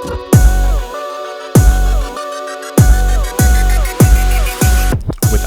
With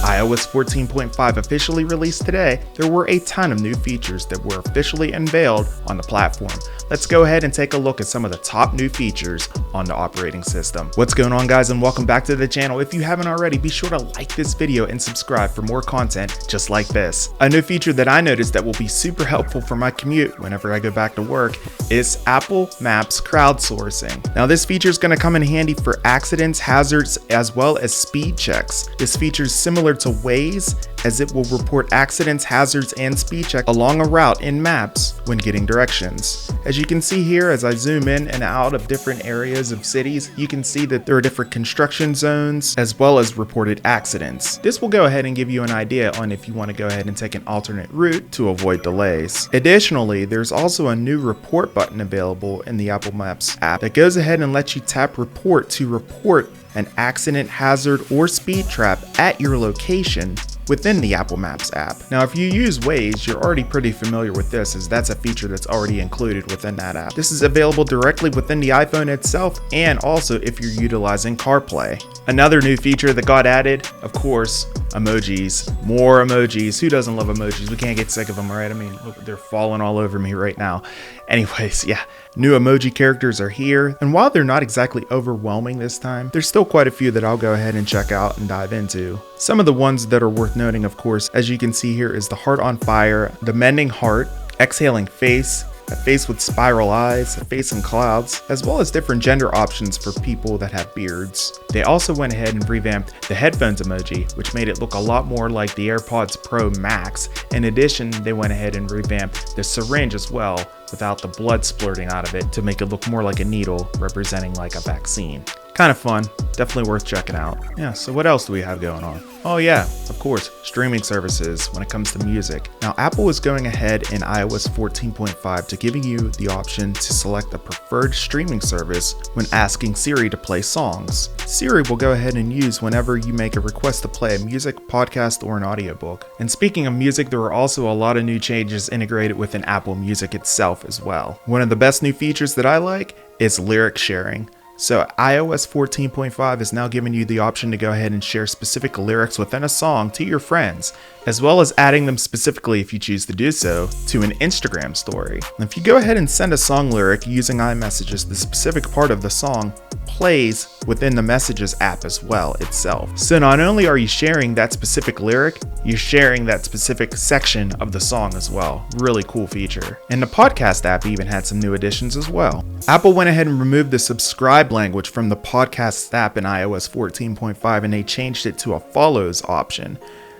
iOS 14.5 officially released today, there were a ton of new features that were officially unveiled on the platform. Let's go ahead and take a look at some of the top new features on the operating system. What's going on, guys, and welcome back to the channel. If you haven't already, be sure to like this video and subscribe for more content just like this. A new feature that I noticed that will be super helpful for my commute whenever I go back to work is Apple Maps crowdsourcing. Now, this feature is going to come in handy for accidents, hazards, as well as speed checks. This feature is similar to Waze, as it will report accidents, hazards, and speed check along a route in Maps when getting directions. As you can see here, as I zoom in and out of different areas of cities, you can see that there are different construction zones as well as reported accidents. This will go ahead and give you an idea on if you want to go ahead and take an alternate route to avoid delays. Additionally, there's also a new report button available in the Apple Maps app that goes ahead and lets you tap report to report an accident, hazard, or speed trap at your location within the Apple Maps app. Now, if you use Waze, you're already pretty familiar with this, as that's a feature that's already included within that app. This is available directly within the iPhone itself, and also if you're utilizing CarPlay. Another new feature that got added, of course, emojis. More emojis. Who doesn't love emojis? We can't get sick of them, right? I mean, look, they're falling all over me right now. Anyways, yeah, new emoji characters are here, and while they're not exactly overwhelming this time, there's still quite a few that I'll go ahead and check out and dive into. Some of the ones that are worth noting, of course, as you can see here, is the heart on fire, the mending heart, exhaling face, a face with spiral eyes, a face in clouds, as well as different gender options for people that have beards. They also went ahead and revamped the headphones emoji, which made it look a lot more like the AirPods Pro Max. In addition, they went ahead and revamped the syringe as well, without the blood splurting out of it, to make it look more like a needle, representing like a vaccine. Kind of fun, definitely worth checking out. Yeah, so what else do we have going on? Oh yeah, of course, streaming services when it comes to music. Now, Apple is going ahead in iOS 14.5 to giving you the option to select a preferred streaming service when asking Siri to play songs. Siri will go ahead and use whenever you make a request to play a music, podcast, or an audiobook. And speaking of music, there are also a lot of new changes integrated within Apple Music itself as well. One of the best new features that I like is lyric sharing. So iOS 14.5 is now giving you the option to go ahead and share specific lyrics within a song to your friends, as well as adding them specifically, if you choose to do so, to an Instagram story. And if you go ahead and send a song lyric using iMessages, the specific part of the song plays within the Messages app as well itself. So not only are you sharing that specific lyric, you're sharing that specific section of the song as well. Really cool feature. And the podcast app even had some new additions as well. Apple went ahead and removed the subscribe language from the podcast app in iOS 14.5, and they changed it to a follows option.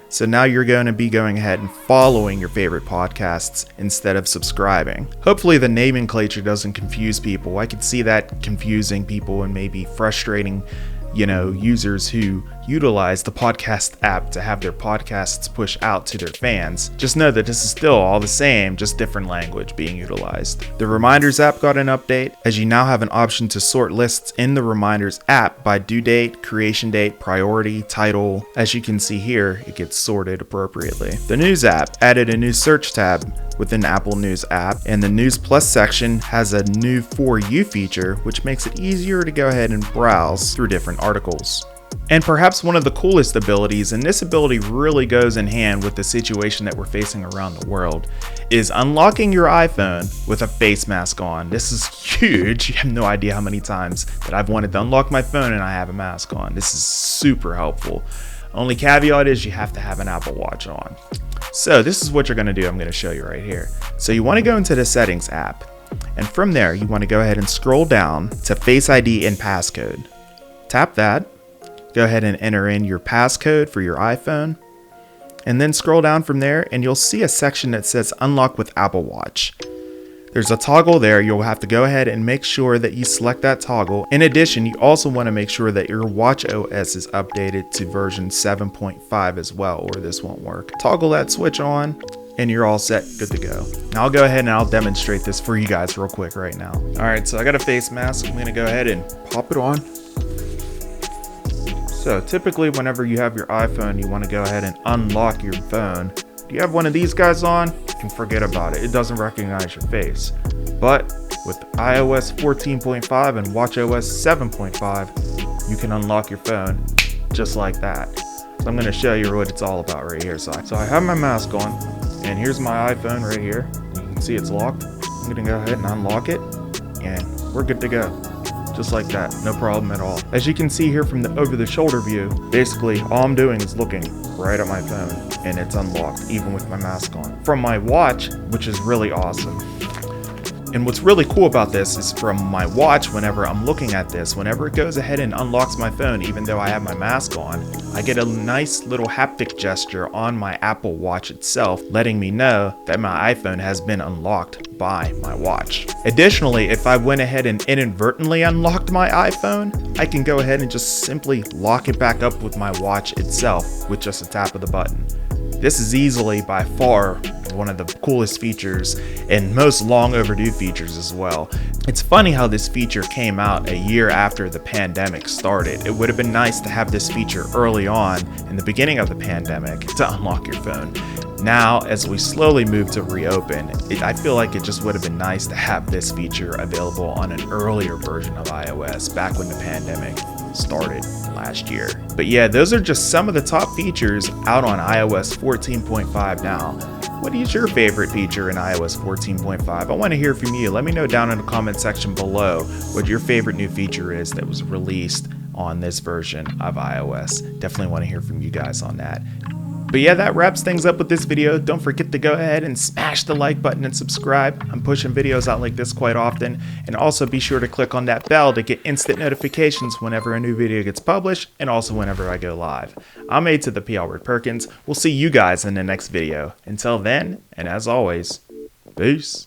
So now you're going to be going ahead and following your favorite podcasts instead of subscribing. Hopefully the nomenclature doesn't confuse people. I could see that confusing people and maybe frustrating, users who utilize the podcast app to have their podcasts push out to their fans. Just know that this is still all the same, just different language being utilized. The Reminders app got an update, as you now have an option to sort lists in the Reminders app by due date, creation date, priority, title. As you can see here, it gets sorted appropriately. The News app added a new search tab within the Apple News app, and the News Plus section has a new For You feature, which makes it easier to go ahead and browse through different articles. And perhaps one of the coolest abilities, and this ability really goes in hand with the situation that we're facing around the world, is unlocking your iPhone with a face mask on. This is huge. You have no idea how many times that I've wanted to unlock my phone and I have a mask on. This is super helpful. Only caveat is you have to have an Apple Watch on. So this is what you're going to do. I'm going to show you right here. So you want to go into the Settings app, and from there you want to go ahead and scroll down to Face ID and Passcode. Tap that. Go ahead and enter in your passcode for your iPhone, and then scroll down from there and you'll see a section that says Unlock with Apple Watch. There's a toggle there. You'll have to go ahead and make sure that you select that toggle. In addition, you also want to make sure that your watch OS is updated to version 7.5 as well, or this won't work. Toggle that switch on and you're all set, good to go. Now I'll go ahead and I'll demonstrate this for you guys real quick right now. All right, so I got a face mask. I'm gonna go ahead and pop it on. So typically whenever you have your iPhone, you want to go ahead and unlock your phone. Do you have one of these guys on? You can forget about it. It doesn't recognize your face. But With iOS 14.5 and watchOS 7.5, you can unlock your phone just like that. So I'm going to show you what it's all about right here. So I have my mask on, and here's my iPhone right here. You can see it's locked. I'm going to go ahead and unlock it, and we're good to go. Just like that, no problem at all. As you can see here from the over-the-shoulder view, basically all I'm doing is looking right at my phone, and it's unlocked even with my mask on. From my watch, which is really awesome. And what's really cool about this is from my watch, whenever I'm looking at this, whenever it goes ahead and unlocks my phone, even though I have my mask on, I get a nice little haptic gesture on my Apple Watch itself, letting me know that my iPhone has been unlocked by my watch. Additionally, if I went ahead and inadvertently unlocked my iPhone, I can go ahead and just simply lock it back up with my watch itself with just a tap of the button. This is easily by far one of the coolest features and most long overdue features as well. It's funny how this feature came out a year after the pandemic started. It would have been nice to have this feature early on in the beginning of the pandemic to unlock your phone. Now, as we slowly move to reopen, I feel like it just would have been nice to have this feature available on an earlier version of iOS back when the pandemic started last year. But yeah, those are just some of the top features out on iOS 14.5 now. What is your favorite feature in iOS 14.5? I want to hear from you. Let me know down in the comment section below what your favorite new feature is that was released on this version of iOS. Definitely want to hear from you guys on that. But yeah, that wraps things up with this video. Don't forget to go ahead and smash the like button and subscribe. I'm pushing videos out like this quite often. And also be sure to click on that bell to get instant notifications whenever a new video gets published and also whenever I go live. I'm A to the P. Albert Perkins. We'll see you guys in the next video. Until then, and as always, peace.